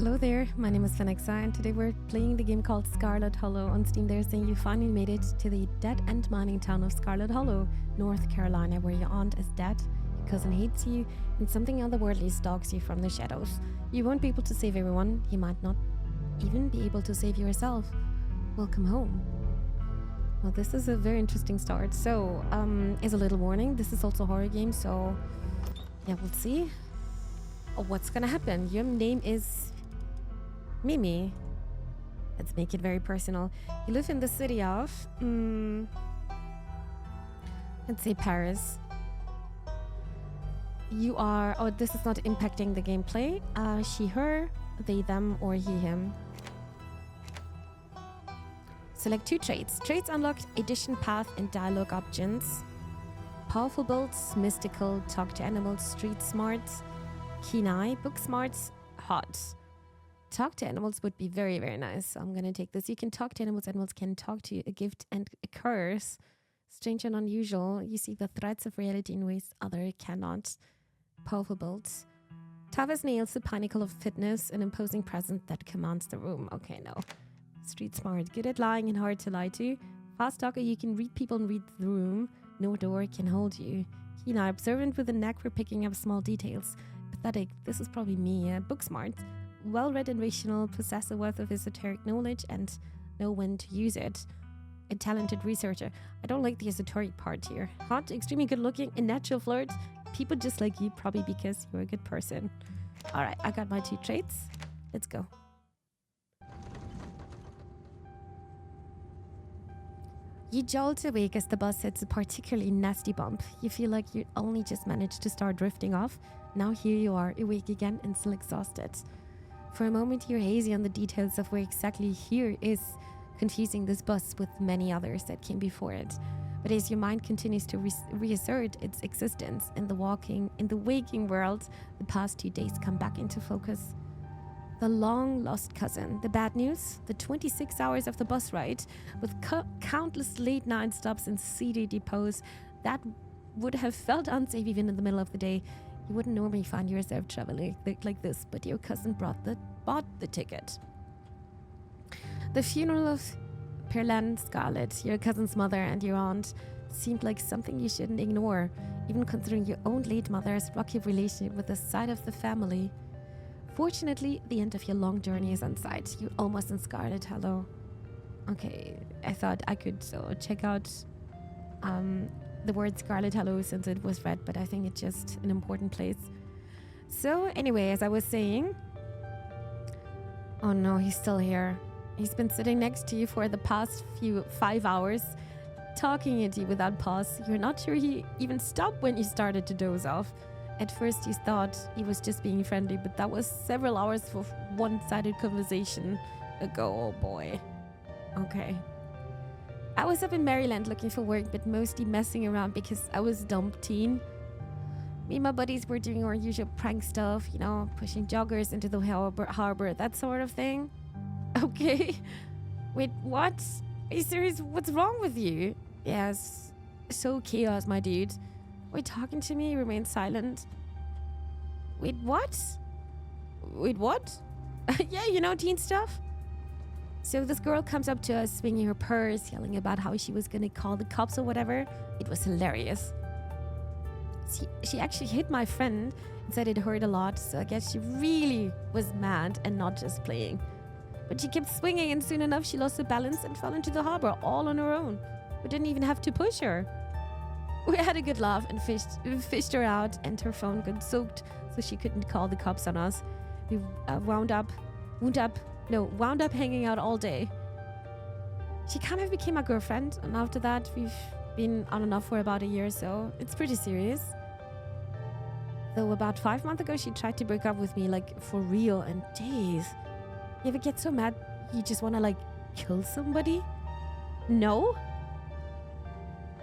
Hello there, my name is Phenexa and today we're playing the game called Scarlet Hollow. On Steam they're saying you finally made it to the dead-end mining town of Scarlet Hollow, North Carolina, where your aunt is dead, your cousin hates you, and something otherworldly stalks you from the shadows. You won't be able to save everyone, you might not even be able to save yourself. Welcome home. Well, this is a very interesting start. So, as a little warning, this is also a horror game, so yeah, we'll see what's gonna happen. Your name is Mimi. Let's make it very personal. You live in the city of, let's say Paris. You are, oh, this is not impacting the gameplay. She, her, they, them, or he, him. Select 2 traits. Traits unlocked, edition path, and dialogue options. Powerful builds, mystical, talk to animals, street smart, keen eye, book smarts, hot. Talk to animals would be very, very nice. So I'm going to take this. You can talk to animals. Animals can talk to you. A gift and a curse. Strange and unusual. You see the threats of reality in ways other cannot. Powerful builds. Tough as nails, the pinnacle of fitness, an imposing presence that commands the room. Okay, no. Street smart. Good at lying and hard to lie to. Fast talker, you can read people and read the room. No door can hold you. Keen eye, observant with a knack for picking up small details. Pathetic. This is probably me. Book smart. Well-read and rational, possess a wealth of esoteric knowledge and know when to use it. A talented researcher. I don't like the esoteric part here. Hot, extremely good-looking, a natural flirt. People just like you, probably because you're a good person. Alright, I got my 2 traits. Let's go. You jolt awake as the bus hits a particularly nasty bump. You feel like you only just managed to start drifting off. Now here you are, awake again and still exhausted. For a moment, you're hazy on the details of where exactly here is, confusing this bus with many others that came before it. But as your mind continues to reassert its existence in the waking world, the past 2 days come back into focus. The long-lost cousin, the bad news, the 26 hours of the bus ride, with countless late-night stops and seedy depots that would have felt unsafe even in the middle of the day. You wouldn't normally find yourself traveling like this, but your cousin bought the ticket. The funeral of Perlane Scarlet, your cousin's mother and your aunt, seemed like something you shouldn't ignore, even considering your own late mother's rocky relationship with the side of the family. Fortunately, the end of your long journey is in sight. You're almost in Scarlet Hollow. Okay, I thought I could check out the word Scarlet Hollow since it was red, but I think it's just an important place. So anyway, as I was saying, oh no, he's still here. He's been sitting next to you for the past 5 hours, talking at you without pause. You're not sure he even stopped when you started to doze off. At first you thought he was just being friendly, but that was several hours of one-sided conversation ago. Oh boy. Okay. I was up in Maryland looking for work, but mostly messing around because I was a dumb teen. Me and my buddies were doing our usual prank stuff, you know, pushing joggers into the harbor, that sort of thing. Okay. Wait, what? Are you serious? What's wrong with you? Yes. So chaos, my dude. Are you talking to me? Remain silent. Wait, what? Wait, what? Yeah, you know, teen stuff. So this girl comes up to us, swinging her purse, yelling about how she was gonna call the cops or whatever. It was hilarious. She actually hit my friend and said it hurt a lot, so I guess she really was mad and not just playing. But she kept swinging, and soon enough she lost her balance and fell into the harbor all on her own. We didn't even have to push her. We had a good laugh and fished her out, and her phone got soaked so she couldn't call the cops on us. We wound up hanging out all day. She kind of became my girlfriend, and after that we've been on and off for about a year, so it's pretty serious. Though about 5 months ago she tried to break up with me, like for real, and jeez. You ever get so mad you just want to like kill somebody? No?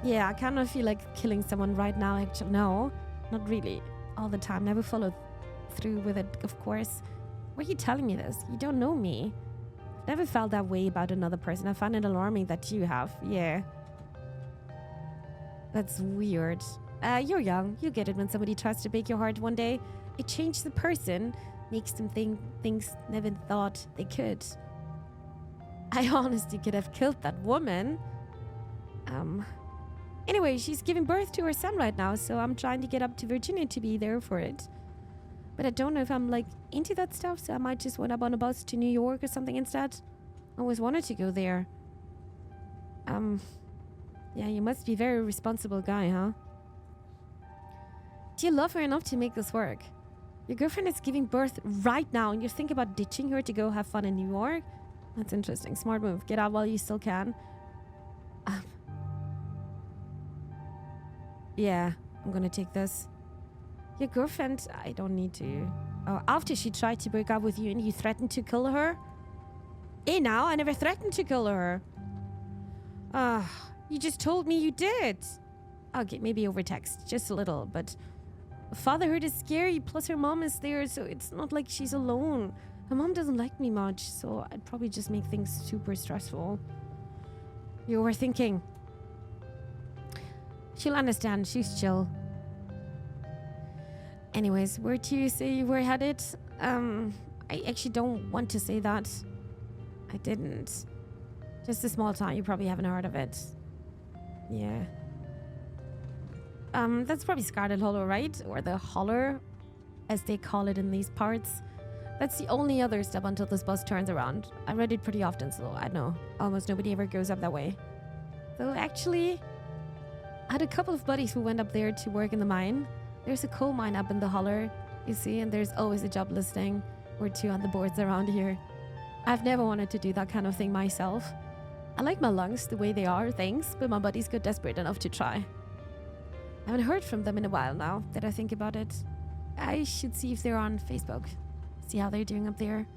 Yeah, I kind of feel like killing someone right now. Actually, no, not really. All the time. Never followed through with it, of course. Why are you telling me this? You don't know me. I've never felt that way about another person. I find it alarming that you have. Yeah. That's weird. You're young. You get it when somebody tries to break your heart one day. It changed the person. makes them think things never thought they could. I honestly could have killed that woman. Anyway, she's giving birth to her son right now, so I'm trying to get up to Virginia to be there for it. But I don't know if I'm like into that stuff, so I might just went up on a bus to New York or something instead. I always wanted to go there. Yeah, you must be a very responsible guy, huh? Do you love her enough to make this work? Your girlfriend is giving birth right now, and you're thinking about ditching her to go have fun in New York? That's interesting. Smart move. Get out while you still can. Yeah, I'm gonna take this. Your girlfriend, I don't need to. Oh, after she tried to break up with you and you threatened to kill her? Hey now, I never threatened to kill her. You just told me you did. Okay, maybe over text, just a little, but fatherhood is scary, plus her mom is there, so it's not like she's alone. Her mom doesn't like me much, so I'd probably just make things super stressful. You're overthinking. She'll understand, she's chill. Anyways, where do you say you were headed? I actually don't want to say that. I didn't. Just a small town, you probably haven't heard of it. Yeah. That's probably Scarlet Hollow, right? Or the Holler, as they call it in these parts. That's the only other step until this bus turns around. I read it pretty often, so I know. Almost nobody ever goes up that way. Though actually, I had a couple of buddies who went up there to work in the mine. There's a coal mine up in the Holler, you see, and there's always a job listing or two on the boards around here. I've never wanted to do that kind of thing myself. I like my lungs the way they are, thanks, but my buddies got desperate enough to try. I haven't heard from them in a while now that I think about it. I should see if they're on Facebook. See how they're doing up there.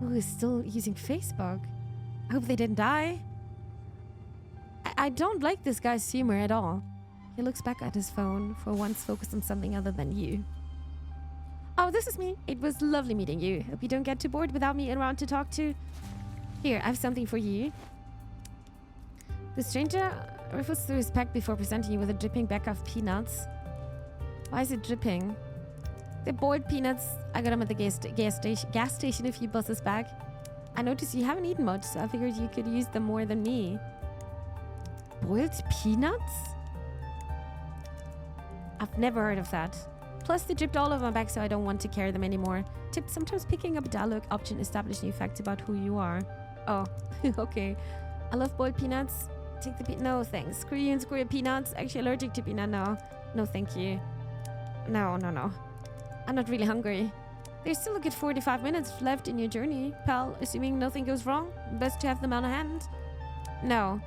Who is still using Facebook? I hope they didn't die. I don't like this guy's humor at all. He looks back at his phone, for once focused on something other than you. Oh, this is me. It was lovely meeting you. Hope you don't get too bored without me around to talk to. Here, I have something for you. The stranger refers to his pack before presenting you with a dripping bag of peanuts. Why is it dripping? They're boiled peanuts. I got them at the gas station a few buses back. I noticed you haven't eaten much, so I figured you could use them more than me. Boiled peanuts? I've never heard of that. Plus, they dripped all over my back, so I don't want to carry them anymore. Tip, sometimes picking up a dialogue option establishes new facts about who you are. Oh, okay. I love boiled peanuts. Take the no, thanks. Screw you and screw your peanuts. Actually allergic to peanut now. No, thank you. No. I'm not really hungry. There's still a good 45 minutes left in your journey, pal. Assuming nothing goes wrong, best to have them on hand. No.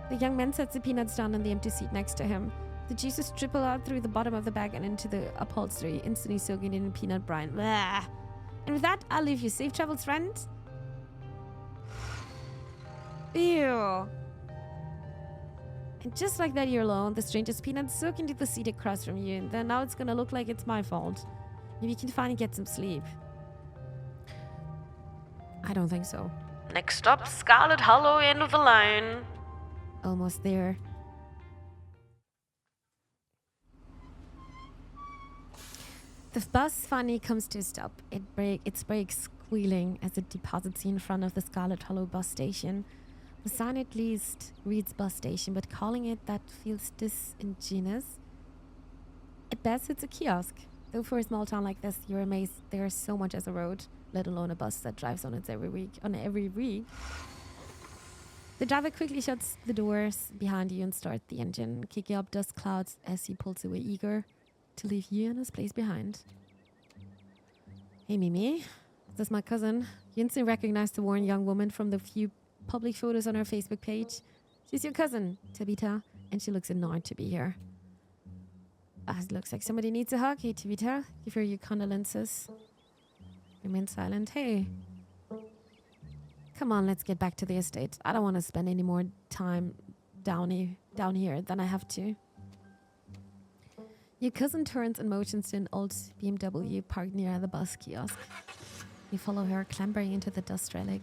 The young man sets the peanuts down on the empty seat next to him. The juices dribble out through the bottom of the bag and into the upholstery, instantly soaking in peanut brine. Blah. And with that, I'll leave you. Safe travels, friend. Ew. And just like that, you're alone. The stranger's peanuts soak into the seat across from you. And then now it's gonna look like it's my fault. Maybe you can finally get some sleep. I don't think so. Next stop, Scarlet Hollow, end of the line. Almost there. The bus finally comes to a stop. Its brakes squealing as it deposits you in front of the Scarlet Hollow bus station. The sign at least reads bus station, but calling it that feels disingenuous. At best, it's a kiosk. Though for a small town like this, you're amazed there's so much as a road, let alone a bus that drives on it every week. The driver quickly shuts the doors behind you and starts the engine, kicking up dust clouds as he pulls away, eager to leave you and his place behind. Hey, Mimi. This is my cousin. You instantly recognize the worn young woman from the few public photos on her Facebook page. She's your cousin, Tabitha, and she looks annoyed to be here. It looks like somebody needs a hug. Hey, Tabitha, give her your condolences. Remain silent. Hey. Come on, let's get back to the estate. I don't want to spend any more time down here than I have to. Your cousin turns and motions to an old BMW parked near the bus kiosk. You follow her, clambering into the dust relic.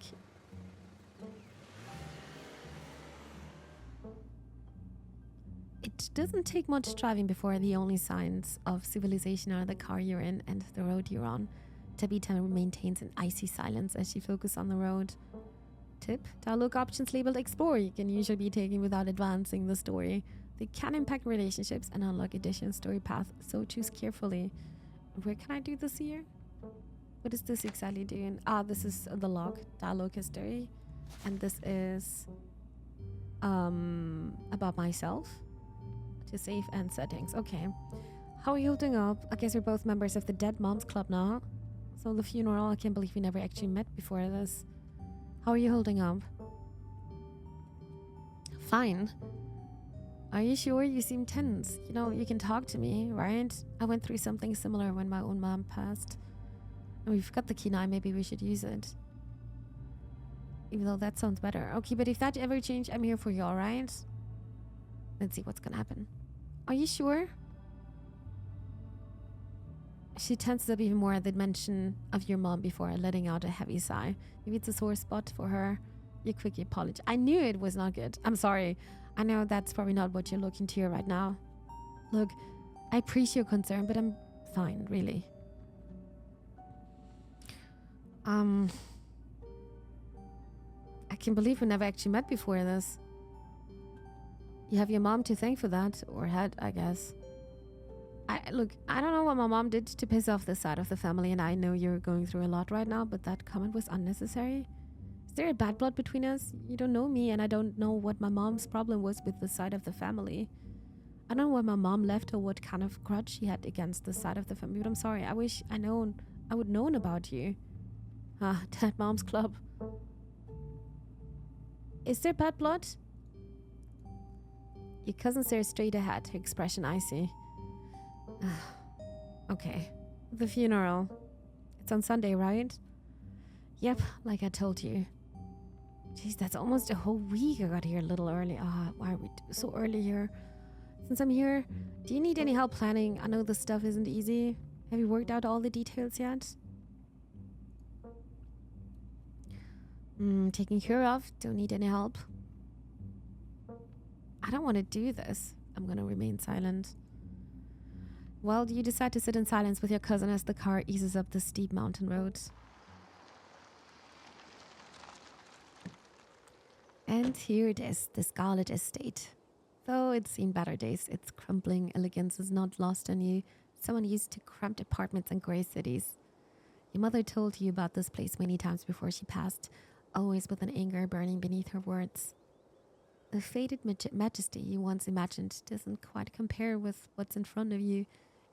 It doesn't take much driving before the only signs of civilization are the car you're in and the road you're on. Tabitha maintains an icy silence as she focuses on the road. Tip: dialogue options labeled Explore you can usually be taken without advancing the story. They can impact relationships and unlock additional story paths, so choose carefully. Where can I do this here? What is this exactly doing? This is the log, dialogue history. And this is about myself. To save and settings. Okay. How are you holding up? I guess we're both members of the Dead Moms Club now. So the funeral, I can't believe we never actually met before this. How are you holding up? Fine. Are you sure? You seem tense. You know, you can talk to me, right? I went through something similar when my own mom passed. And we've got the key now, maybe we should use it. Even though that sounds better. Okay, but if that ever changed, I'm here for you, alright? Let's see what's gonna happen. Are you sure? She tenses up even more at the mention of your mom before letting out a heavy sigh. Maybe it's a sore spot for her. You quickly apologize. I knew it was not good. I'm sorry. I know that's probably not what you're looking to hear right now. Look, I appreciate your concern, but I'm fine, really. I can't believe we never actually met before this. You have your mom to thank for that, or had, I guess. Look, I don't know what my mom did to piss off this side of the family, and I know you're going through a lot right now, but that comment was unnecessary. Is there a bad blood between us? You don't know me, and I don't know what my mom's problem was with this side of the family. I don't know why my mom left or what kind of grudge she had against this side of the family, but I'm sorry. I wish I would known about you. Dead Mom's Club. Is there bad blood? Your cousin stares straight ahead, her expression icy. Okay. The funeral. It's on Sunday, right? Yep, like I told you. Jeez, that's almost a whole week. I got here a little early. Why are we so early here? Since I'm here, do you need any help planning? I know this stuff isn't easy. Have you worked out all the details yet? Taken care of. Don't need any help. I don't want to do this. I'm gonna remain silent. Well, you decide to sit in silence with your cousin as the car eases up the steep mountain road. And here it is, the Scarlet Estate. Though it's seen better days, its crumbling elegance is not lost on you. Someone used to cramped apartments and grey cities. Your mother told you about this place many times before she passed, always with an anger burning beneath her words. The faded majesty you once imagined doesn't quite compare with what's in front of you,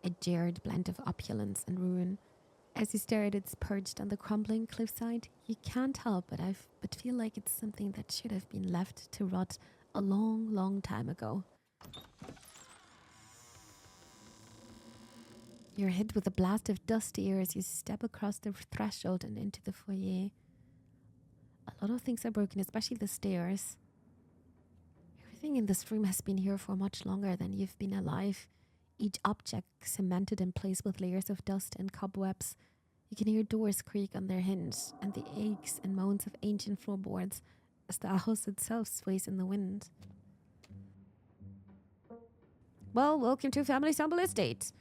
a jarred blend of opulence and ruin. As you stare at it perched on the crumbling cliffside, you can't help but feel like it's something that should have been left to rot a long, long time ago. You're hit with a blast of dusty air as you step across the threshold and into the foyer. A lot of things are broken, especially the stairs. Everything in this room has been here for much longer than you've been alive. Each object cemented in place with layers of dust and cobwebs. You can hear doors creak on their hinges and the aches and moans of ancient floorboards as the house itself sways in the wind. Well, welcome to Family Stumble Estate.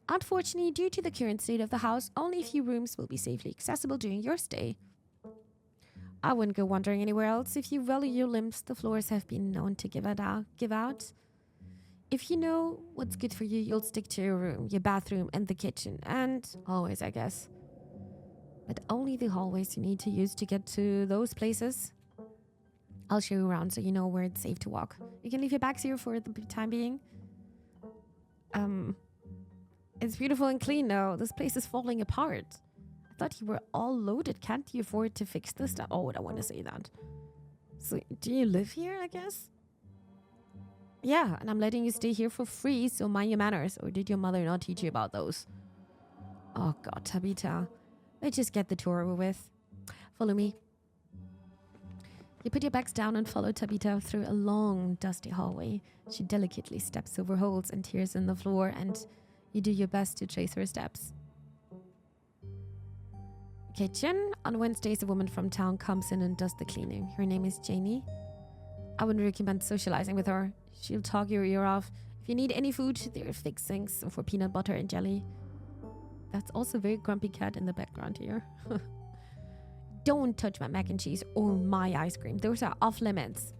Unfortunately, due to the current state of the house, only a few rooms will be safely accessible during your stay. I wouldn't go wandering anywhere else. If you value your limbs, the floors have been known to give out. If you know what's good for you, you'll stick to your room, your bathroom, and the kitchen. And hallways, I guess. But only the hallways you need to use to get to those places. I'll show you around so you know where it's safe to walk. You can leave your bags here for the time being. It's beautiful and clean now. This place is falling apart. I thought you were all loaded. Can't you afford to fix this stuff? Oh, I don't want to say that. So, do you live here, I guess? Yeah, and I'm letting you stay here for free, so mind your manners. Or did your mother not teach you about those? Oh God, Tabitha. Let's just get the tour over with. Follow me. You put your bags down and follow Tabitha through a long, dusty hallway. She delicately steps over holes and tears in the floor, and you do your best to trace her steps. Kitchen. On Wednesdays, a woman from town comes in and does the cleaning. Her name is Janie. I wouldn't recommend socializing with her. She'll talk your ear off. If you need any food, there are fixed things for peanut butter and jelly. That's also a very grumpy cat in the background here. Don't touch my mac and cheese or my ice cream. Those are off limits.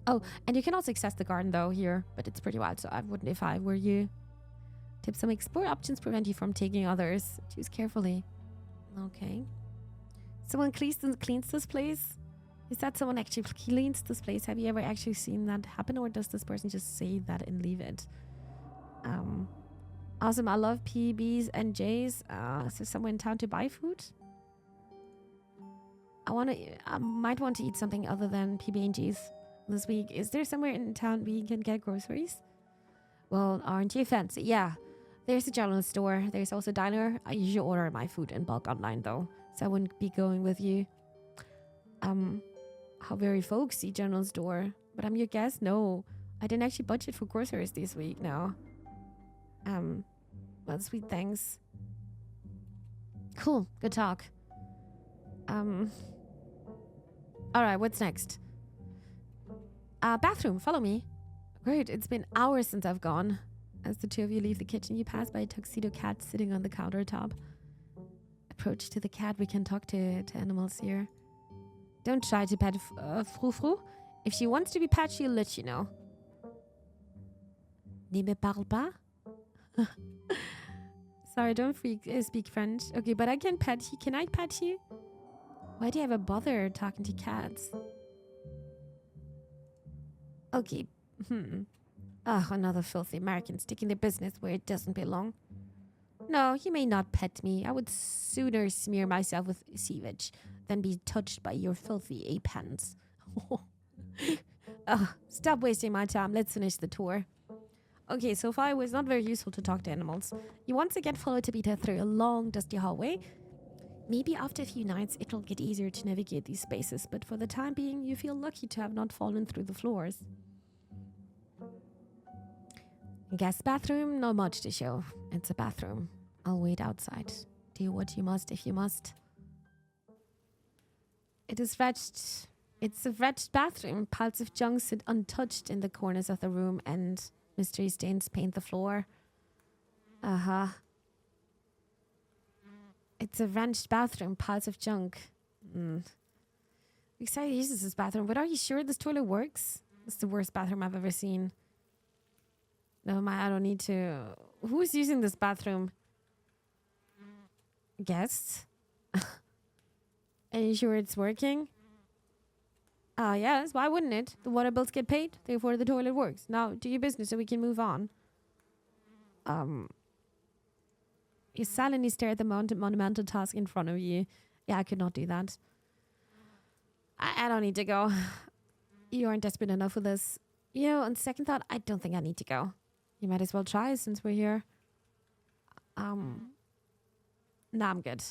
Oh, and you can also access the garden though here, but it's pretty wild, so I wouldn't if I were you. Tip: some explore options prevent you from taking others. Choose carefully. Okay. Someone cleans this place? Is that someone actually cleans this place? Have you ever actually seen that happen, or does this person just say that and leave it? Awesome. I love PBs and J's. Is there someone in town to buy food? I might want to eat something other than PB and J's this week. Is there somewhere in town we can get groceries? Well, aren't you fancy? Yeah. There's a general store. There's also a diner. I usually order my food in bulk online though, so I wouldn't be going with you. How very folksy general store. But I'm your guest? No. I didn't actually budget for groceries this week, no. Well, sweet thanks. Cool. Good talk. Alright, what's next? Bathroom, follow me. Great, it's been hours since I've gone. As the two of you leave the kitchen, you pass by a tuxedo cat sitting on the countertop. Approach to the cat. We can talk to animals here. Don't try to pet Frou Frou. If she wants to be pet, she'll let you know. Ne me parle pas? Sorry, don't speak French. Okay, but I can pet you. Can I pet you? Why do you ever bother talking to cats? Okay. Another filthy American sticking their business where it doesn't belong. No, you may not pet me. I would sooner smear myself with sewage than be touched by your filthy ape hands. Stop wasting my time. Let's finish the tour. Okay, so far it was not very useful to talk to animals. You once again follow Tabitha through a long, dusty hallway. Maybe after a few nights it'll get easier to navigate these spaces, but for the time being you feel lucky to have not fallen through the floors. Guest bathroom, not much to show. It's a bathroom. I'll wait outside. Do what you must if you must. It's a wretched bathroom. Piles of junk sit untouched in the corners of the room and mystery stains paint the floor. It's a wrenched bathroom. Piles of junk. Excited to use this bathroom, but are you sure this toilet works? It's the worst bathroom I've ever seen. No, I don't need to. Who's using this bathroom? Guests? Are you sure it's working? Yes. Why wouldn't it? The water bills get paid, therefore the toilet works. Now, do your business so we can move on. You silently stare at the monumental task in front of you. Yeah, I could not do that. I don't need to go. You aren't desperate enough for this. You know, on second thought, I don't think I need to go. You might as well try since we're here. Nah, I'm good.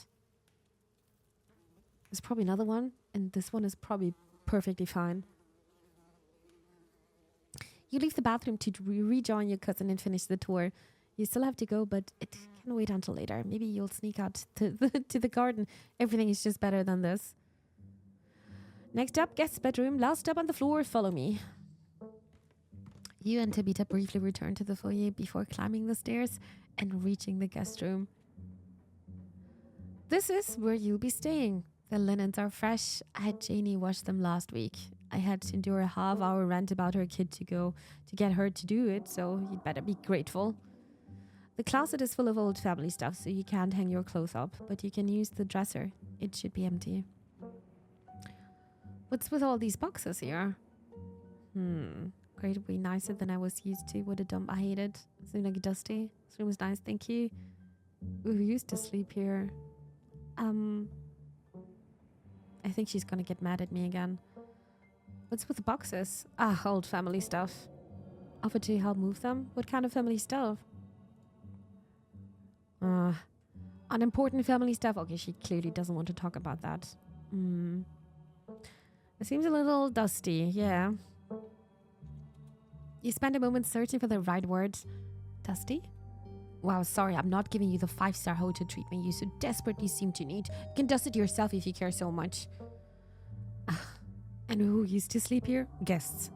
There's probably another one, and this one is probably perfectly fine. You leave the bathroom to rejoin your cousin and finish the tour. You still have to go, but it can wait until later. Maybe you'll sneak out to the garden. Everything is just better than this. Next up, guest bedroom. Last step on the floor. Follow me. You and Tabitha briefly return to the foyer before climbing the stairs and reaching the guest room. This is where you'll be staying. The linens are fresh. I had Janie wash them last week. I had to endure a half-hour rant about her kid to get her to do it, so you'd better be grateful. The closet is full of old family stuff, so you can't hang your clothes up, but you can use the dresser. It should be empty. What's with all these boxes here? Great, way nicer than I was used to. What a dump. I hate it. It seemed like dusty. This room was nice, thank you. We used to sleep here. I think she's gonna get mad at me again. What's with the boxes? Old family stuff. Offer to help move them? What kind of family stuff? Unimportant family stuff. Okay, she clearly doesn't want to talk about that. It seems a little dusty, yeah. You spend a moment searching for the right words. Dusty? Wow, sorry, I'm not giving you the 5-star hotel treatment you so desperately seem to need. You can dust it yourself if you care so much. And who used to sleep here? Guests.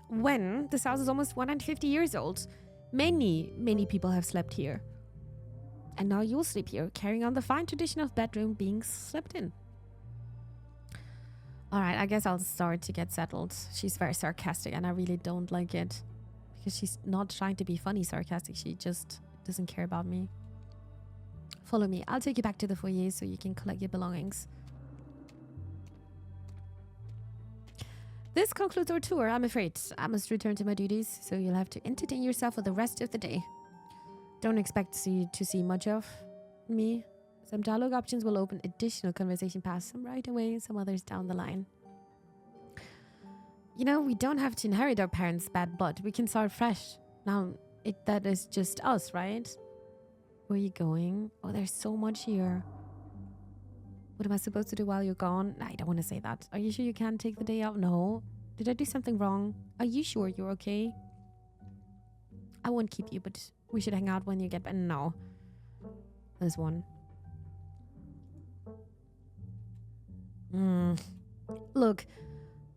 when this house is almost 150 years old. Many people have slept here. And now you'll sleep here, carrying on the fine tradition of bedroom being slept in. Alright, I guess I'll start to get settled. She's very sarcastic and I really don't like it. Because she's not trying to be funny sarcastic, she just doesn't care about me. Follow me. I'll take you back to the foyer so you can collect your belongings. This concludes our tour, I'm afraid. I must return to my duties, so you'll have to entertain yourself for the rest of the day. Don't expect to see much of me. Some dialogue options will open additional conversation paths, some right away, some others down the line. You know, we don't have to inherit our parents' bad blood. We can start fresh. Now, that is just us, right? Where are you going? Oh, there's so much here. What am I supposed to do while you're gone? I don't want to say that. Are you sure you can't take the day out? No. Did I do something wrong? Are you sure you're okay? I won't keep you, but we should hang out when you get back. No. There's one. Look,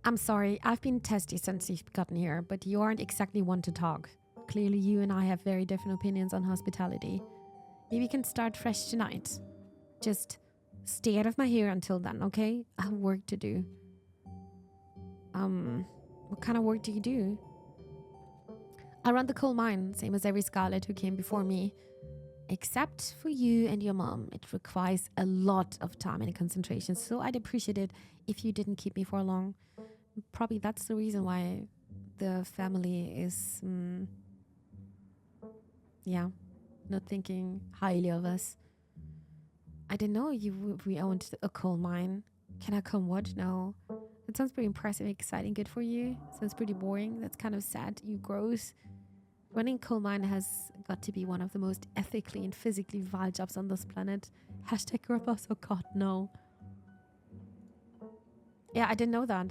I'm sorry. I've been testy since you've gotten here, but you aren't exactly one to talk. Clearly, you and I have very different opinions on hospitality. Maybe we can start fresh tonight. Just stay out of my hair until then, okay? I have work to do. What kind of work do you do? I run the coal mine, same as every Scarlet who came before me. Except for you and your mom. It requires a lot of time and concentration, so I'd appreciate it if you didn't keep me for long. Probably that's the reason why the family is, not thinking highly of us. I didn't know we owned a coal mine. Can I come watch? No. It sounds pretty impressive, exciting, good for you. Sounds pretty boring. That's kind of sad. You gross. Running coal mine has got to be one of the most ethically and physically vile jobs on this planet. Hashtag Grubos, oh god, no. Yeah, I didn't know that.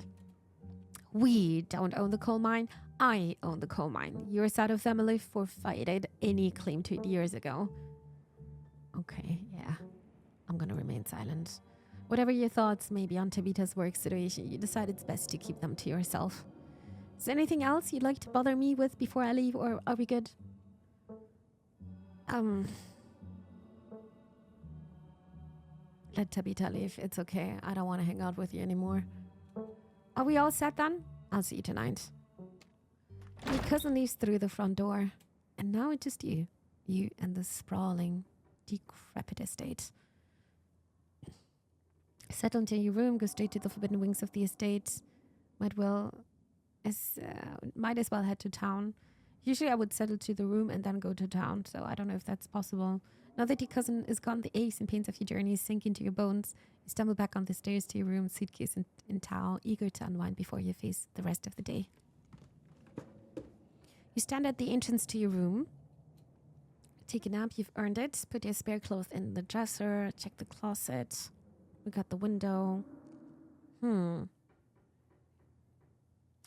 We don't own the coal mine. I own the coal mine. Your side of family forfeited any claim to it years ago. Okay, yeah. I'm gonna remain silent. Whatever your thoughts may be on Tabitha's work situation, you decide it's best to keep them to yourself. Is there anything else you'd like to bother me with before I leave, or are we good? Let Tabitha leave. It's okay. I don't want to hang out with you anymore. Are we all set then? I'll see you tonight. Your cousin leaves through the front door. And now it's just you. You and the sprawling, decrepit estate. Settle into your room, go straight to the forbidden wings of the estate. Might as well head to town. Usually I would settle to the room and then go to town, so I don't know if that's possible. Now that your cousin is gone, the aches and pains of your journey sink into your bones. You stumble back on the stairs to your room, suitcase and towel, eager to unwind before you face the rest of the day. You stand at the entrance to your room. Take a nap, you've earned it. Put your spare clothes in the dresser, check the closet. Look out the window. I'm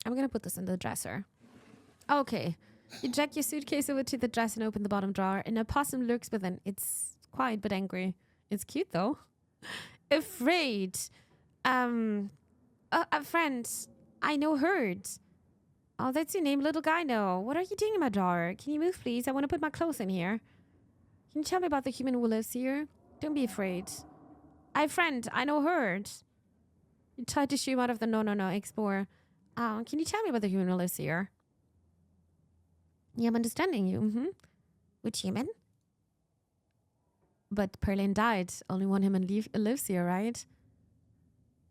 gonna put this in the dresser. Okay. You jack your suitcase over to the dresser and open the bottom drawer. An opossum lurks within. It's quiet but angry. It's cute though. Afraid. A friend. I know Herd. Oh, that's your name, little guy. No. What are you doing in my drawer? Can you move, please? I want to put my clothes in here. Can you tell me about the human who lives here? Don't be afraid. Friend. I know Herd. You tried to shoo him out of the no, explorer. Can you tell me about the human who lives here? Yeah, I'm understanding you. Which human? But Perlin died. Only one human lives here, right?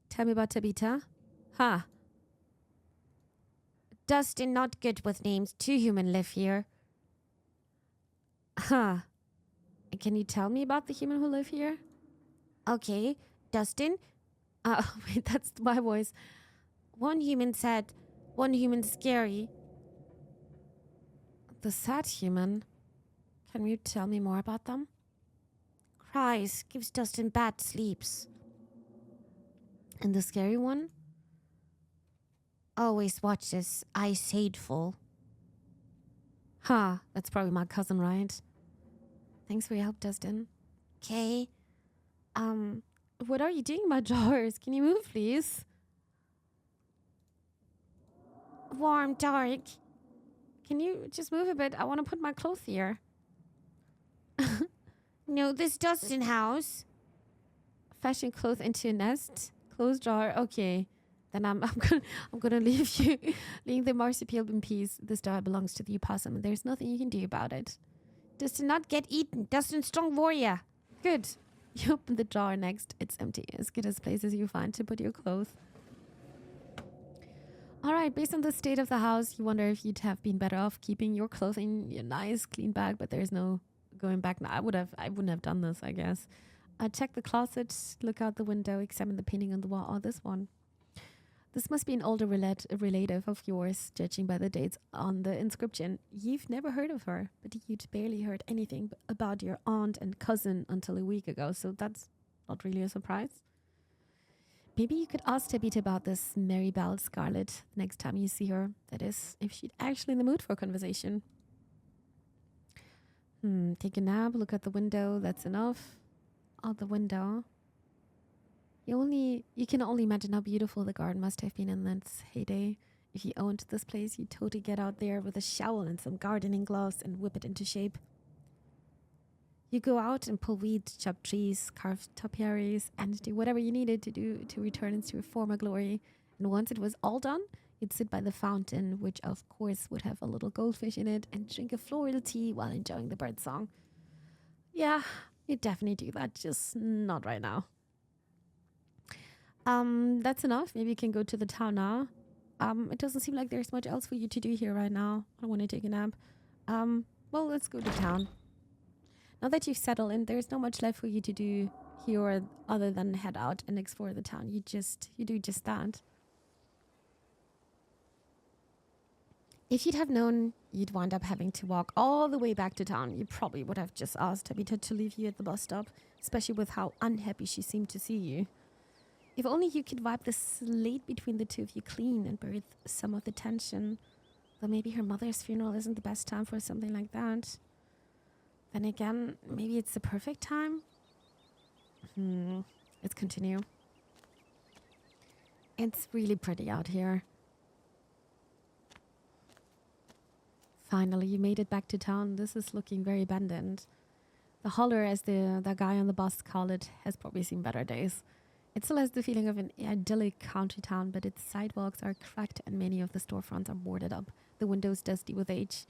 Tell me about Tabitha. Huh. Dustin, not good with names. 2 human live here. Huh. Can you tell me about the human who live here? Okay. Dustin? Wait, that's my voice. One human said, one human scary. The sad human? Can you tell me more about them? Cries, gives Dustin bad sleeps. And the scary one? Always watches, eyes hateful. Huh, that's probably my cousin, right? Thanks for your help, Dustin. Okay. What are you doing in my drawers? Can you move, please? warm, dark. Can you just move a bit? I want to put my clothes here. No, this Dustin house. Fashion clothes into a nest. Clothes drawer. Okay. Then I'm gonna leave you. Leave the marsupial in peace. This jar belongs to the opossum, and there's nothing you can do about it. Dustin not get eaten. Dustin strong warrior. Good. You open the jar next. It's empty. As good as place as you find to put your clothes. Alright, based on the state of the house, you wonder if you'd have been better off keeping your clothes in your nice clean bag, but there's no going back now. I wouldn't have done this, I guess. Check the closet, look out the window, examine the painting on the wall. Oh, this one. This must be an older relative of yours, judging by the dates on the inscription. You've never heard of her, but you'd barely heard anything about your aunt and cousin until a week ago, so that's not really a surprise. Maybe you could ask Tabitha about this Mary Belle Scarlet next time you see her. That is, if she's actually in the mood for a conversation. Take a nap, look out the window, that's enough. Out the window. You can only imagine how beautiful the garden must have been in its heyday. If you owned this place, you'd totally get out there with a shovel and some gardening gloves and whip it into shape. You go out and pull weeds, chop trees, carve topiaries, and do whatever you needed to do to return it to a former glory. And once it was all done, you'd sit by the fountain, which of course would have a little goldfish in it, and drink a floral tea while enjoying the bird song. Yeah, you'd definitely do that, just not right now. That's enough. Maybe you can go to the town now. It doesn't seem like there's much else for you to do here right now. I don't want to take a nap. Well, let's go to town. Now that you've settled in, there's not much left for you to do here other than head out and explore the town. You do just that. If you'd have known you'd wind up having to walk all the way back to town, you probably would have just asked Tabitha to leave you at the bus stop, especially with how unhappy she seemed to see you. If only you could wipe the slate between the two of you clean and breathe some of the tension. Though maybe her mother's funeral isn't the best time for something like that. Then again, maybe it's the perfect time? Let's continue. It's really pretty out here. Finally, you made it back to town. This is looking very abandoned. The holler, as the guy on the bus called it, has probably seen better days. It still has the feeling of an idyllic country town, but its sidewalks are cracked and many of the storefronts are boarded up, the windows dusty with age.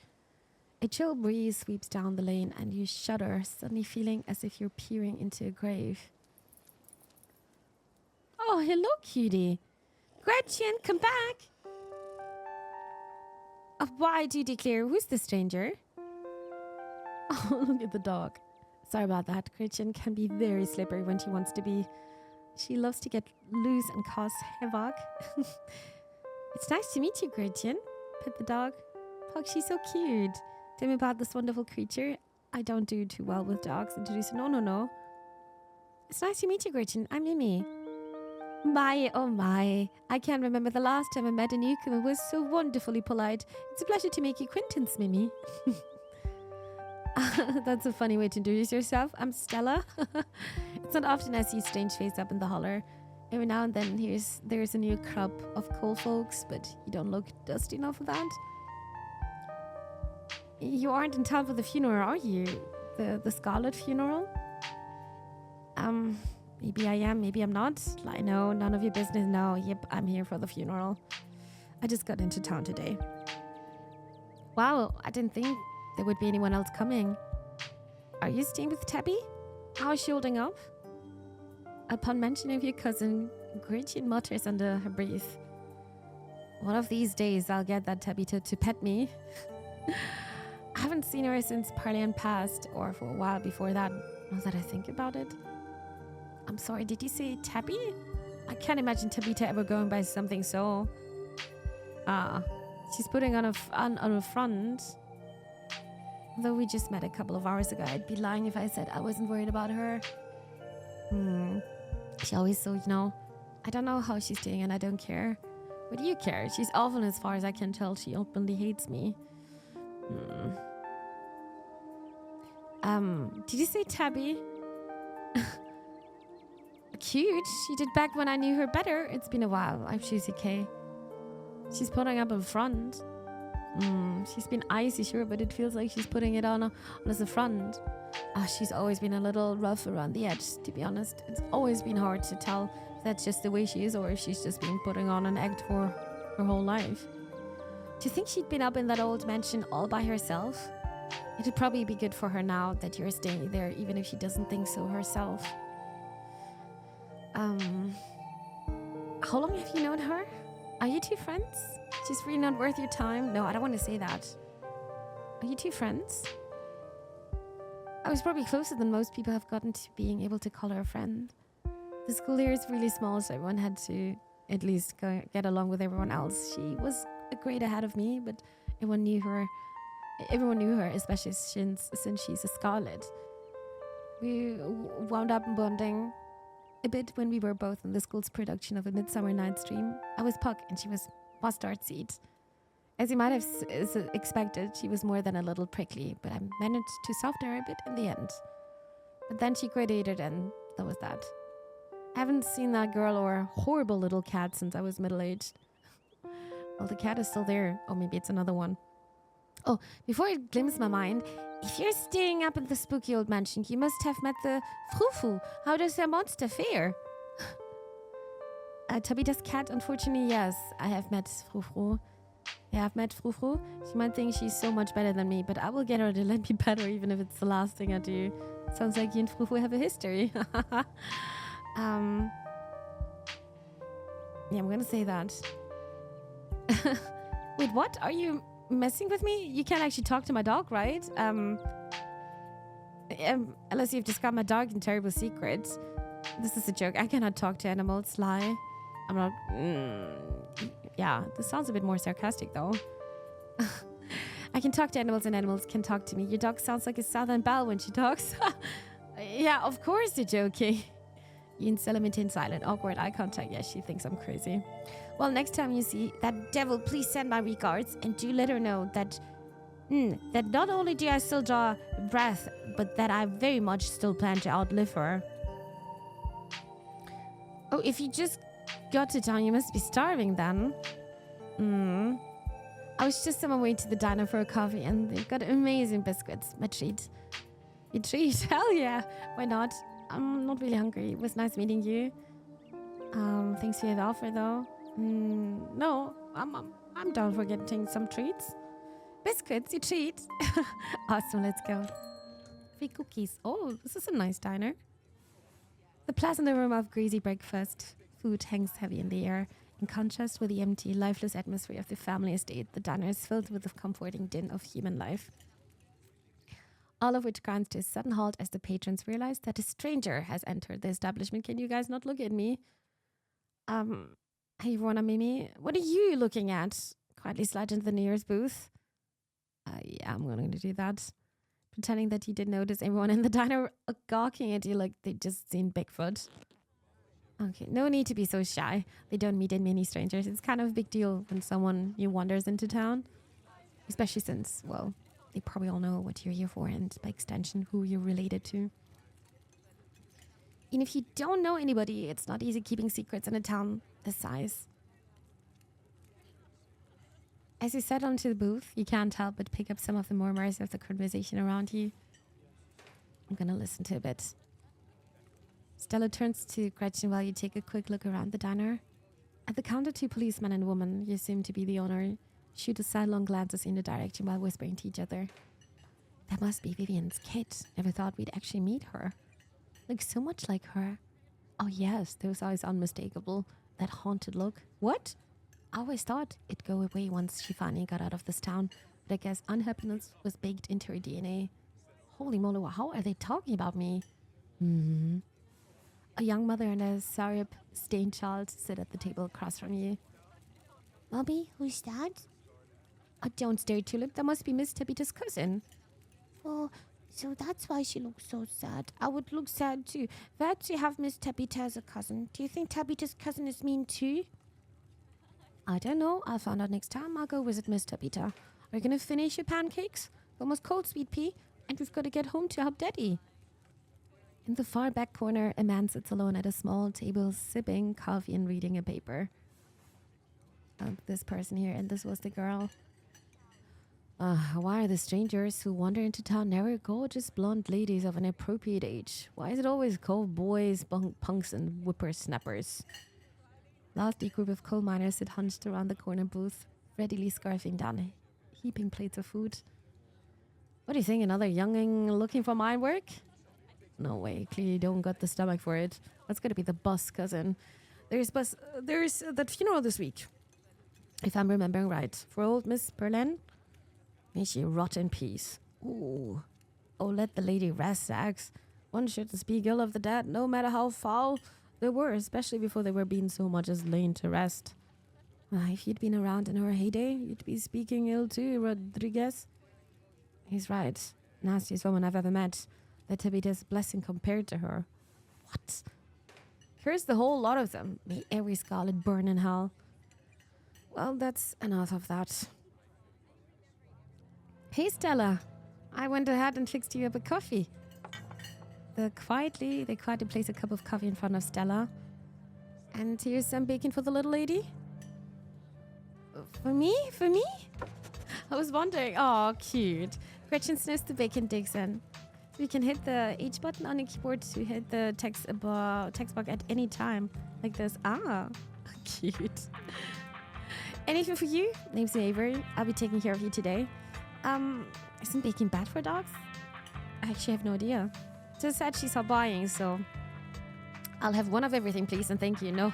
A chill breeze sweeps down the lane and you shudder, suddenly feeling as if you're peering into a grave. Oh, hello, cutie. Gretchen, come back. Why do you declare? Who's the stranger? Oh, look at the dog. Sorry about that. Gretchen can be very slippery when she wants to be. She loves to get loose and cause havoc. It's nice to meet you, Gretchen. Pet the dog. Oh, she's so cute. Tell me about this wonderful creature. I don't do too well with dogs. Introduce. No. It's nice to meet you, Gretchen. I'm Mimi. My, oh my. I can't remember the last time I met a newcomer who was so wonderfully polite. It's a pleasure to make your acquaintance, Mimi. That's a funny way to introduce yourself. I'm Stella. It's not often I see a strange face up in the holler. Every now and then there's a new crop of cool folks, but you don't look dusty enough for that. You aren't in town for the funeral, are you? The Scarlet funeral? Maybe I am, maybe I'm not. I know, none of your business. No, yep, I'm here for the funeral. I just got into town today. Wow, I didn't think there would be anyone else coming. Are you staying with Tabby? How is she holding up? Upon mention of your cousin, Gretchen mutters under her breath. One of these days, I'll get that Tabitha to pet me. I haven't seen her since Parlian passed, or for a while before that, now that I think about it. I'm sorry, did you say Tabby? I can't imagine Tabitha ever going by something so... she's putting on a front. Though we just met a couple of hours ago, I'd be lying if I said I wasn't worried about her. She always so, I don't know how she's doing and I don't care. What do you care? She's awful as far as I can tell. She openly hates me. Did you say Tabby? Cute. She did back when I knew her better. It's been a while. I hope she's okay. She's putting up a front. She's been icy, sure, but it feels like she's putting it on as a front. She's always been a little rough around the edge, to be honest. It's always been hard to tell if that's just the way she is or if she's just been putting on an act for her whole life. Do you think she'd been up in that old mansion all by herself? It'd probably be good for her now that you're staying there, even if she doesn't think so herself. How long have you known her? Are you two friends? She's really not worth your time? No, I don't want to say that. Are you two friends? I was probably closer than most people have gotten to being able to call her a friend. The school here is really small, so everyone had to at least get along with everyone else. She was a grade ahead of me, but everyone knew her, especially since she's a Scarlet. We wound up bonding a bit when we were both in the school's production of A Midsummer Night's Dream. I was Puck and she was Mustard Seed. As you might have expected, she was more than a little prickly, but I managed to soften her a bit in the end. But then she graduated and that was that. I haven't seen that girl or horrible little cat since I was middle-aged. Well, the cat is still there. Or maybe it's another one. Oh, before it glimpses my mind, if you're staying up in the spooky old mansion, you must have met the Frou-Frou. How does their monster fare? Tabitha's cat, unfortunately, yes. I have met Frou-Frou. Yeah, I've met Frou-Frou. She might think she's so much better than me, but I will get her to let me pet her even if it's the last thing I do. Sounds like you and Frou-Frou have a history. Yeah, I'm gonna say that. Wait, what? Are you messing with me? You can't actually talk to my dog, right? Unless you've discovered my dark and terrible secret. This is a joke. I cannot talk to animals. Lie. I'm not... yeah, this sounds a bit more sarcastic, though. I can talk to animals and animals can talk to me. Your dog sounds like a Southern Belle when she talks. Yeah, of course you're joking. Ian still maintained silent, awkward eye contact. Yeah, she thinks I'm crazy. Well, next time you see that devil, please send my regards and do let her know that that not only do I still draw breath, but that I very much still plan to outlive her. Oh, if you just got to town, you must be starving then. I was just on my way to the diner for a coffee and they've got amazing biscuits. My treat. Your treat? Hell yeah. Why not? I'm not really hungry. It was nice meeting you. Thanks for the offer though. No, I'm down for getting some treats. Biscuits, you treat. Awesome, let's go. Free cookies. Oh, this is a nice diner. The pleasant aroma of greasy breakfast food hangs heavy in the air. In contrast with the empty, lifeless atmosphere of the family estate, the diner is filled with the comforting din of human life. All of which grinds to a sudden halt as the patrons realize that a stranger has entered the establishment. Can you guys not look at me? Hey, Rona Mimi, what are you looking at? Quietly slide into the nearest booth. Yeah, I'm going to do that. Pretending that you didn't notice everyone in the diner gawking at you like they'd just seen Bigfoot. Okay, no need to be so shy. They don't meet in many strangers. It's kind of a big deal when someone new wanders into town. Especially since, well, they probably all know what you're here for and, by extension, who you're related to. And if you don't know anybody, it's not easy keeping secrets in a town this size. As you settle into the booth, you can't help but pick up some of the murmurs of the conversation around you. I'm gonna listen to a bit. Stella turns to Gretchen while you take a quick look around the diner. At the counter, two policemen and a woman, you assume to be the owner, shoot a sidelong glances in the direction while whispering to each other. That must be Vivian's kid. Never thought we'd actually meet her. Looks so much like her. Oh yes, those eyes unmistakable. That haunted look. What? I always thought it'd go away once she finally got out of this town, but I guess unhappiness was baked into her DNA. Holy moly, how are they talking about me? A young mother and a syrup-stained child sit at the table across from you. Mommy, who's that? Oh, don't stare, Tulip. That must be Miss Tabitha's cousin. Oh, so that's why she looks so sad. I would look sad too. Glad to have Miss Tabitha as a cousin. Do you think Tabitha's cousin is mean too? I don't know. I'll find out next time. I'll go visit Miss Tabitha. Are you going to finish your pancakes? Almost cold, sweet pea. And we've got to get home to help Daddy. In the far back corner, a man sits alone at a small table, sipping coffee and reading a paper. this person here, and this was the girl. Why are the strangers who wander into town never gorgeous blonde ladies of an appropriate age? Why is it always cold boys, punks, and whippersnappers? Last, a group of coal miners sit hunched around the corner booth, readily scarfing down heaping plates of food. What do you think? Another younging looking for mine work? No way. Clearly don't got the stomach for it. That's gotta be the bus cousin. There's that funeral this week, if I'm remembering right, for old Miss Berlin. May she rot in peace. Ooh. Oh, let the lady rest, Zax. One shouldn't speak ill of the dead, no matter how foul they were, especially before they were being so much as laid to rest. If you'd been around in her heyday, you'd be speaking ill too, Rodriguez. He's right. Nastiest woman I've ever met. The Tabita's blessing compared to her. What? Here's the whole lot of them. May every scarlet burn in hell. Well, that's enough of that. Hey, Stella. I went ahead and fixed you up a coffee. They quietly place a cup of coffee in front of Stella. And here's some bacon for the little lady. For me? For me? I was wondering. Oh, cute. Gretchen sniffs the bacon Dixon. So you can hit the H button on the keyboard to hit the text box at any time. Like this. Ah, cute. Anything for you? Name's Avery. I'll be taking care of you today. Isn't bacon bad for dogs? I actually have no idea. Just said she's not buying, so I'll have one of everything, please, and thank you. No,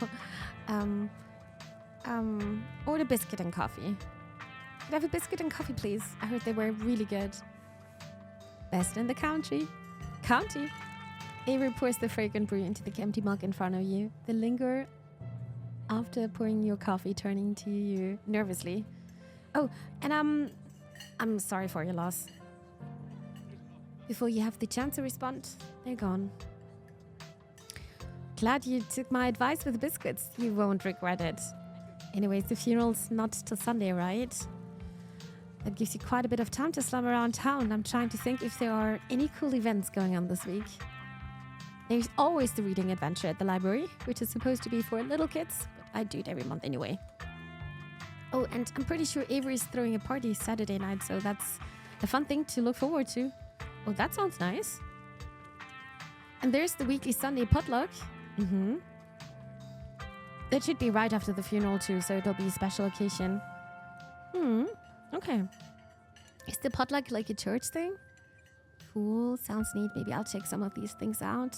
order biscuit and coffee. Could I have a biscuit and coffee, please? I heard they were really good. Best in the county. Avery pours the fragrant brew into the empty mug in front of you. They linger after pouring your coffee, turning to you nervously. Oh, and I'm sorry for your loss. Before you have the chance to respond, they're gone. Glad you took my advice with the biscuits. You won't regret it. Anyways, the funeral's not till Sunday, right? That gives you quite a bit of time to slum around town. I'm trying to think if there are any cool events going on this week. There's always the reading adventure at the library, which is supposed to be for little kids, but I do it every month anyway. Oh, and I'm pretty sure Avery's throwing a party Saturday night, so that's a fun thing to look forward to. Oh, that sounds nice. And there's the weekly Sunday potluck. That should be right after the funeral too, so it'll be a special occasion. Okay. Is the potluck like a church thing? Cool, sounds neat. Maybe I'll check some of these things out.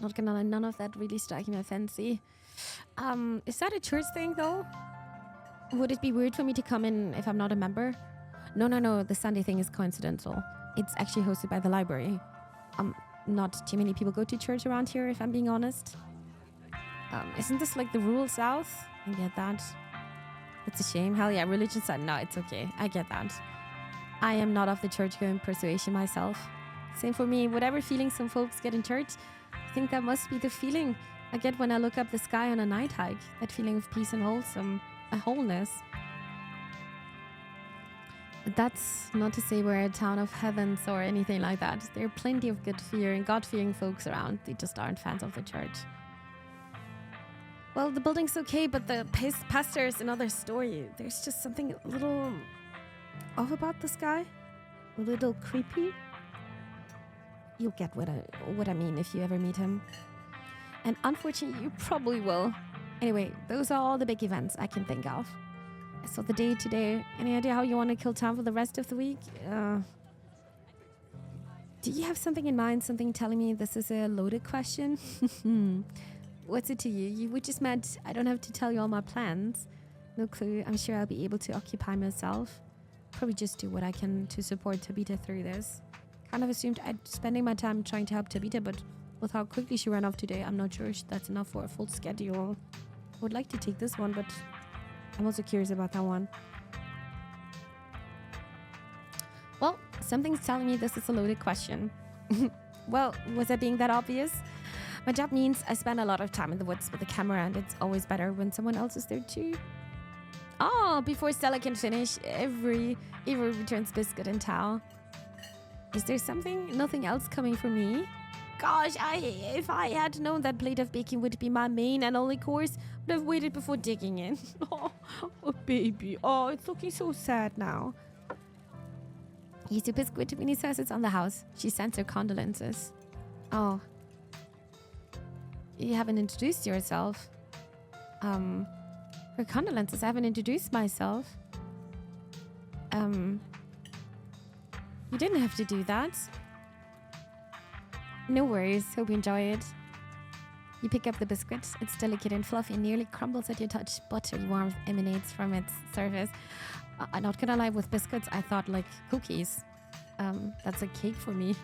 Not gonna lie, none of that really striking my fancy. Is that a church thing though? Would it be weird for me to come in if I'm not a member? No, the Sunday thing is coincidental. It's actually hosted by the library. Not too many people go to church around here, if I'm being honest. Isn't this like the rural South? I get that. It's a shame. Hell yeah, religion side. No, it's okay. I get that. I am not of the church-going persuasion myself. Same for me. Whatever feeling some folks get in church, I think that must be the feeling I get when I look up the sky on a night hike. That feeling of peace and wholeness. But that's not to say we're a town of heavens or anything like that. There are plenty of God-fearing folks around. They just aren't fans of the church. Well, the building's okay, but the pastor is another story. There's just something a little off about this guy. A little creepy. You'll get what I mean if you ever meet him. And unfortunately, you probably will. Anyway, those are all the big events I can think of. So the day today, any idea how you want to kill time for the rest of the week? Do you have something in mind? Something telling me this is a loaded question? What's it to you? We just met. I don't have to tell you all my plans. No clue. I'm sure I'll be able to occupy myself. Probably just do what I can to support Tabita through this. Kind of assumed I'd spending my time trying to help Tabita, but with how quickly she ran off today, I'm not sure that's enough for a full schedule. I would like to take this one, but I'm also curious about that one. Well, something's telling me this is a loaded question. Well, was I being that obvious? My job means I spend a lot of time in the woods with a camera, and it's always better when someone else is there too. Oh, before Stella can finish, Avery returns biscuit and towel. Is there nothing else coming for me? gosh, if I had known that plate of bacon would be my main and only course, would have waited before digging in. Oh, baby. Oh, it's looking so sad now. Eat a biscuit when he says it's on the house. She sends her condolences. Oh. You haven't introduced yourself. Her condolences. I haven't introduced myself. You didn't have to do that. No worries. Hope you enjoy it. You pick up the biscuit. It's delicate and fluffy and nearly crumbles at your touch. Buttery warmth emanates from its surface. I'm not gonna lie, with biscuits, I thought like cookies. That's a cake for me.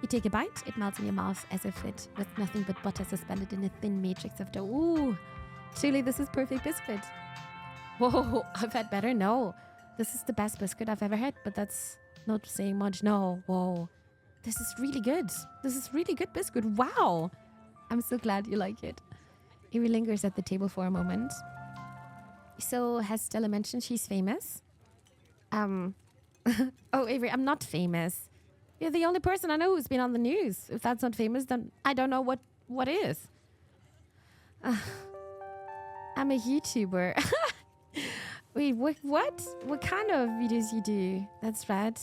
You take a bite, it melts in your mouth as if it was nothing but butter suspended in a thin matrix of dough. Ooh, surely this is perfect biscuit. Whoa, I've had better? No. This is the best biscuit I've ever had, but that's not saying much. No, whoa. This is really good. This is really good biscuit. Wow. I'm so glad you like it. Avery lingers at the table for a moment. So, has Stella mentioned she's famous? Oh, Avery, I'm not famous. You're the only person I know who's been on the news. If that's not famous, then I don't know what is. I'm a YouTuber. Wait, what? What kind of videos you do? That's right.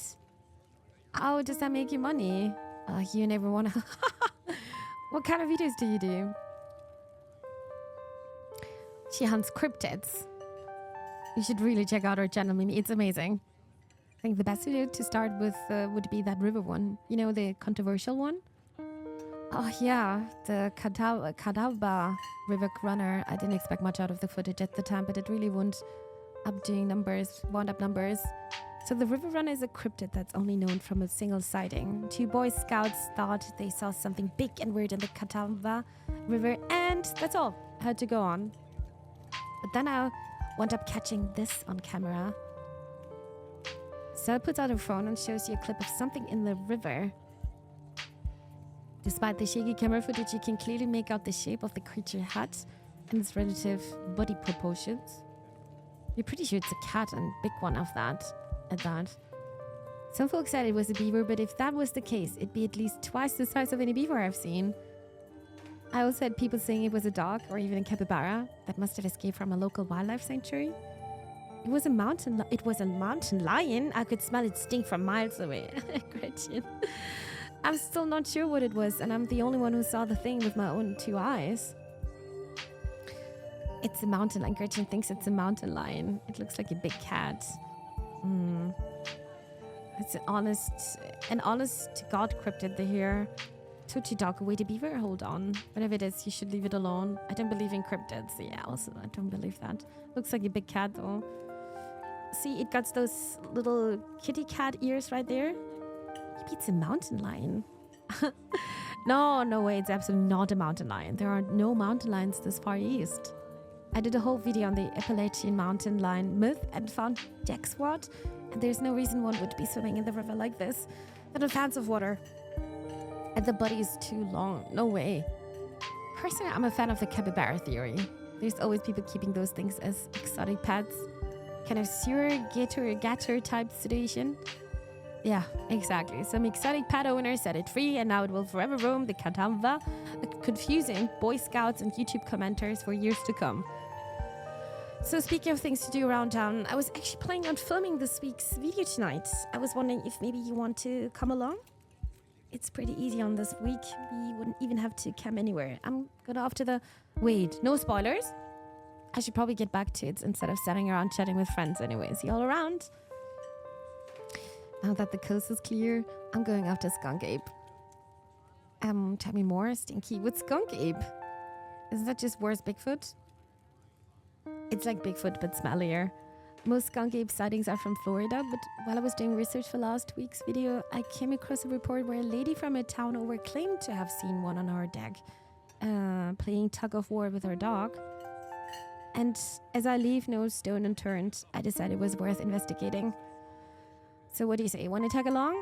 How does that make you money? You never want to... What kind of videos do you do? She hunts cryptids. You should really check out her channel, Mimi. It's amazing. I think the best video to start with would be that river one. You know, the controversial one? Oh, yeah. The Cadalba River Runner. I didn't expect much out of the footage at the time, but it really wound up numbers. So the river runner is a cryptid that's only known from a single sighting. 2 Boy Scouts thought they saw something big and weird in the Catawba River, and that's all. I had to go on. But then I wound up catching this on camera. Stella puts out her phone and shows you a clip of something in the river. Despite the shaky camera footage, you can clearly make out the shape of the creature hat and its relative body proportions. You're pretty sure it's a cat, and big one of that. At that. Some folks said it was a beaver, but if that was the case, it'd be at least twice the size of any beaver I've seen. I also had people saying it was a dog or even a capybara that must have escaped from a local wildlife sanctuary. It was a mountain lion. I could smell its stink from miles away. Gretchen. I'm still not sure what it was, and I'm the only one who saw the thing with my own 2 eyes. It's a mountain lion. Gretchen thinks it's a mountain lion. It looks like a big cat. It's an honest to God cryptid here. Tochi dog away to beaver? Hold on. Whatever it is, you should leave it alone. I don't believe in cryptids. Yeah, also, I don't believe that. Looks like a big cat, though. See, it got those little kitty cat ears right there. Maybe it's a mountain lion. No way. It's absolutely not a mountain lion. There are no mountain lions this far east. I did a whole video on the Appalachian mountain lion myth and found jackswat, and there's no reason one would be swimming in the river like this. They're not fans of water. And the body is too long. No way. Personally, I'm a fan of the capybara theory. There's always people keeping those things as exotic pets. Kind of surrogate type situation. Yeah, exactly. Some exotic pet owner set it free, and now it will forever roam the Catawba, confusing Boy Scouts and YouTube commenters for years to come. So speaking of things to do around town, I was actually planning on filming this week's video tonight. I was wondering if maybe you want to come along? It's pretty easy on this week. We wouldn't even have to camp anywhere. I'm gonna off to the... Wait, no spoilers? I should probably get back to it instead of sitting around chatting with friends anyway. See you all around. Now that the coast is clear, I'm going after Skunk Ape. Tell me more, Stinky. What's Skunk Ape? Isn't that just worse Bigfoot? It's like Bigfoot, but smellier. Most Skunk Ape sightings are from Florida, but while I was doing research for last week's video, I came across a report where a lady from a town over claimed to have seen one on our deck, playing tug of war with her dog. And as I leave no stone unturned, I decided it was worth investigating. So what do you say? Want to tag along?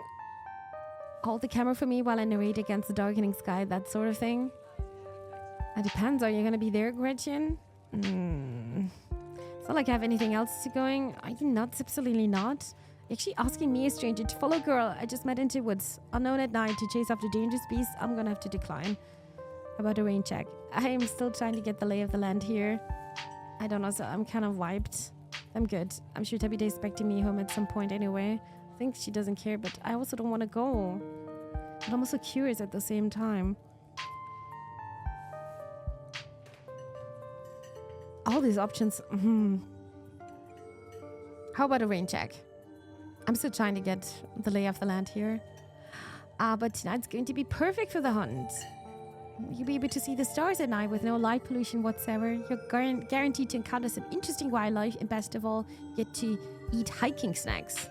Hold the camera for me while I narrate against the darkening sky, that sort of thing? It depends. Are you going to be there, Gretchen? It's not like I have anything else going. Are you nuts? Absolutely not. Actually asking me, a stranger, to follow girl I just met into woods, unknown at night, to chase after dangerous beasts, I'm gonna have to decline. How about a rain check? I am still trying to get the lay of the land here. I don't know, so I'm kind of wiped. I'm good. I'm sure Tabby is expecting me home at some point anyway. I think she doesn't care, but I also don't want to go. But I'm also curious at the same time. All these options. How about a rain check? I'm still trying to get the lay of the land here. But tonight's going to be perfect for the hunt. You'll be able to see the stars at night with no light pollution whatsoever. You're guaranteed to encounter some interesting wildlife, and best of all, get to eat hiking snacks.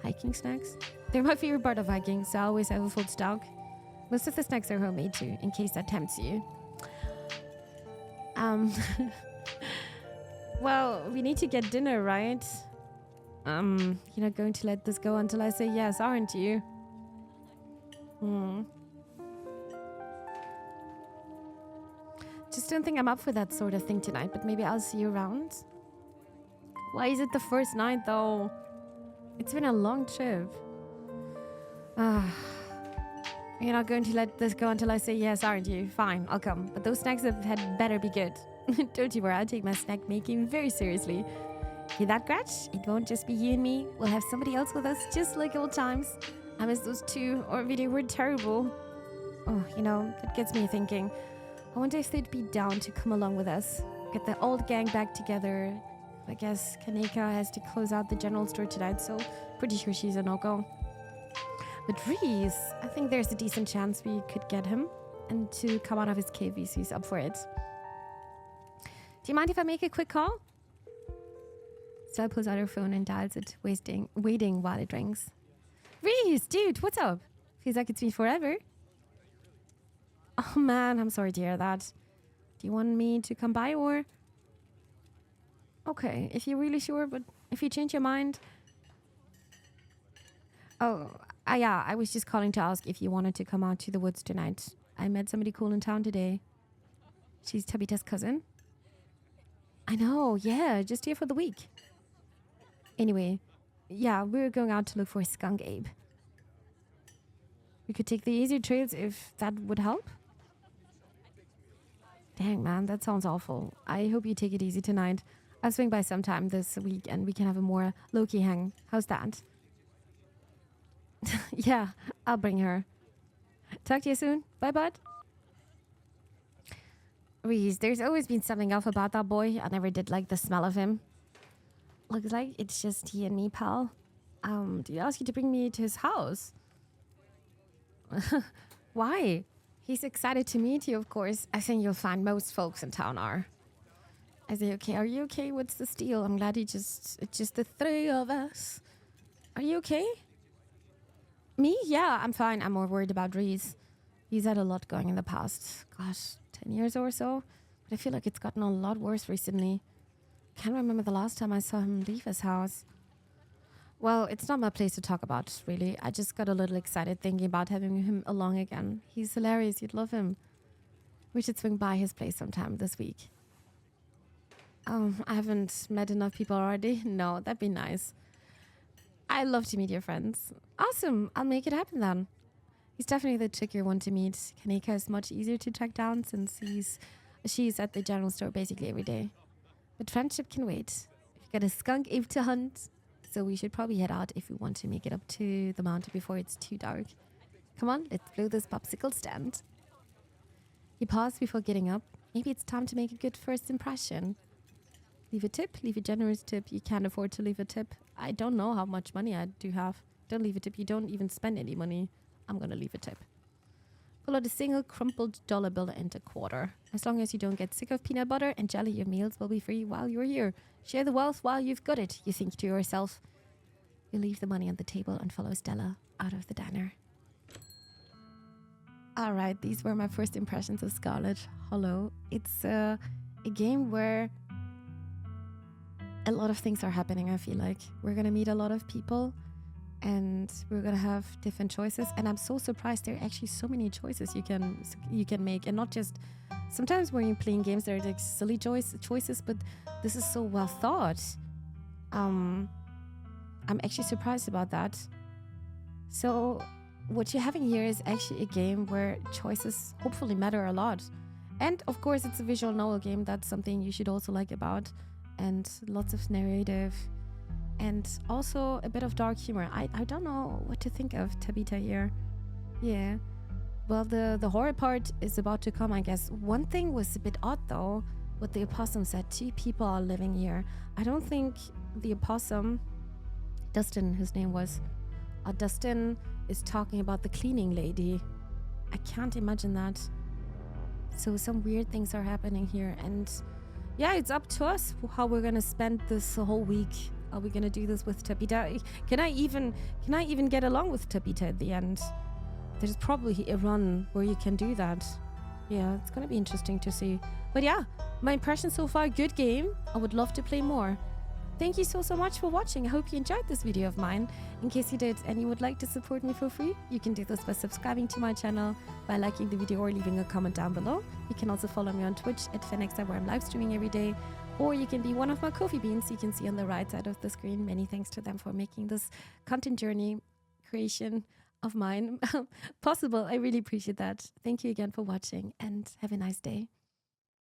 Hiking snacks? They're my favorite part of hiking, so I always have a full stock. Most of the snacks are homemade too, in case that tempts you. Well, we need to get dinner, right? You're not going to let this go until I say yes, aren't you? Just don't think I'm up for that sort of thing tonight, but maybe I'll see you around. Why is it the first night, though? It's been a long trip. You're not going to let this go until I say yes, aren't you? Fine, I'll come. But those snacks had better be good. Don't you worry, I'll take my snack making very seriously. Hear that, Gretch? It won't just be you and me. We'll have somebody else with us, just like old times. I miss those two, or they were terrible. Oh, that gets me thinking. I wonder if they'd be down to come along with us. Get the old gang back together. I guess Phenexa has to close out the general store tonight, so pretty sure she's a no-go. But Reese, I think there's a decent chance we could get him and to come out of his cave if he's up for it. Do you mind if I make a quick call? Stella pulls out her phone and dials it, waiting while it rings. Reese, dude, what's up? Feels like it's been forever. Oh man, I'm sorry to hear that. Do you want me to come by or? Okay, if you're really sure, but if you change your mind. Oh, yeah, I was just calling to ask if you wanted to come out to the woods tonight. I met somebody cool in town today. She's Tabitha's cousin. I know, yeah, just here for the week. Anyway, yeah, we're going out to look for a skunk ape. We could take the easier trails if that would help. Dang, man, that sounds awful. I hope you take it easy tonight. I'll swing by sometime this week and we can have a more low-key hang. How's that? Yeah, I'll bring her. Talk to you soon. Bye, bud. Reese, there's always been something off about that boy. I never did like the smell of him. Looks like it's just he and me, pal. Did he ask you to bring me to his house? Why? He's excited to meet you, of course. I think you'll find most folks in town are. I say, okay, are you okay? What's the deal? I'm glad it's just the three of us. Are you okay? Me? Yeah, I'm fine. I'm more worried about Reese. He's had a lot going in the past, 10 years or so. But I feel like it's gotten a lot worse recently. Can't remember the last time I saw him leave his house. Well, it's not my place to talk about, really. I just got a little excited thinking about having him along again. He's hilarious. You'd love him. We should swing by his place sometime this week. I haven't met enough people already. No, that'd be nice. I'd love to meet your friends. Awesome. I'll make it happen then. He's definitely the trickier one to meet. Phenexa is much easier to track down since she's at the general store basically every day. But friendship can wait. We've got a skunk ape to hunt, so we should probably head out if we want to make it up to the mountain before it's too dark. Come on, let's blow this popsicle stand. He paused before getting up. Maybe it's time to make a good first impression. Leave a tip, leave a generous tip. You can't afford to leave a tip. I don't know how much money I do have. Don't leave a tip. You don't even spend any money. I'm gonna leave a tip. Pull out a single crumpled dollar bill and a quarter. As long as you don't get sick of peanut butter and jelly, your meals will be free while you're here. Share the wealth while you've got it, you think to yourself. You leave the money on the table and follow Stella out of the diner. Alright, these were my first impressions of Scarlet Hollow. It's a game where a lot of things are happening, I feel like. We're gonna meet a lot of people and we're gonna have different choices, and I'm so surprised there are actually so many choices you can make, and not just sometimes when you're playing games there are like silly choices, but this is so well thought. I'm actually surprised about that. So what you're having here is actually a game where choices hopefully matter a lot. And of course, it's a visual novel game. That's something you should also like about. And lots of narrative. And also a bit of dark humor. I don't know what to think of Tabitha here. Yeah. Well, the horror part is about to come, I guess. One thing was a bit odd, though, what the opossum said. 2 people are living here. I don't think the opossum, Dustin, his name was, Dustin is talking about the cleaning lady. I can't imagine that. So some weird things are happening here. And yeah, it's up to us how we're going to spend this whole week. Are we going to do this with Tabitha? Can I even get along with Tabitha at the end? There's probably a run where you can do that. Yeah, it's going to be interesting to see. But yeah, my impression so far, good game. I would love to play more. Thank you so much for watching. I hope you enjoyed this video of mine. In case you did and you would like to support me for free, you can do this by subscribing to my channel, by liking the video or leaving a comment down below. You can also follow me on Twitch at Phenexa, where I'm live streaming every day. Or you can be one of my coffee beans you can see on the right side of the screen. Many thanks to them for making this content journey creation of mine possible. I really appreciate that. Thank you again for watching and have a nice day.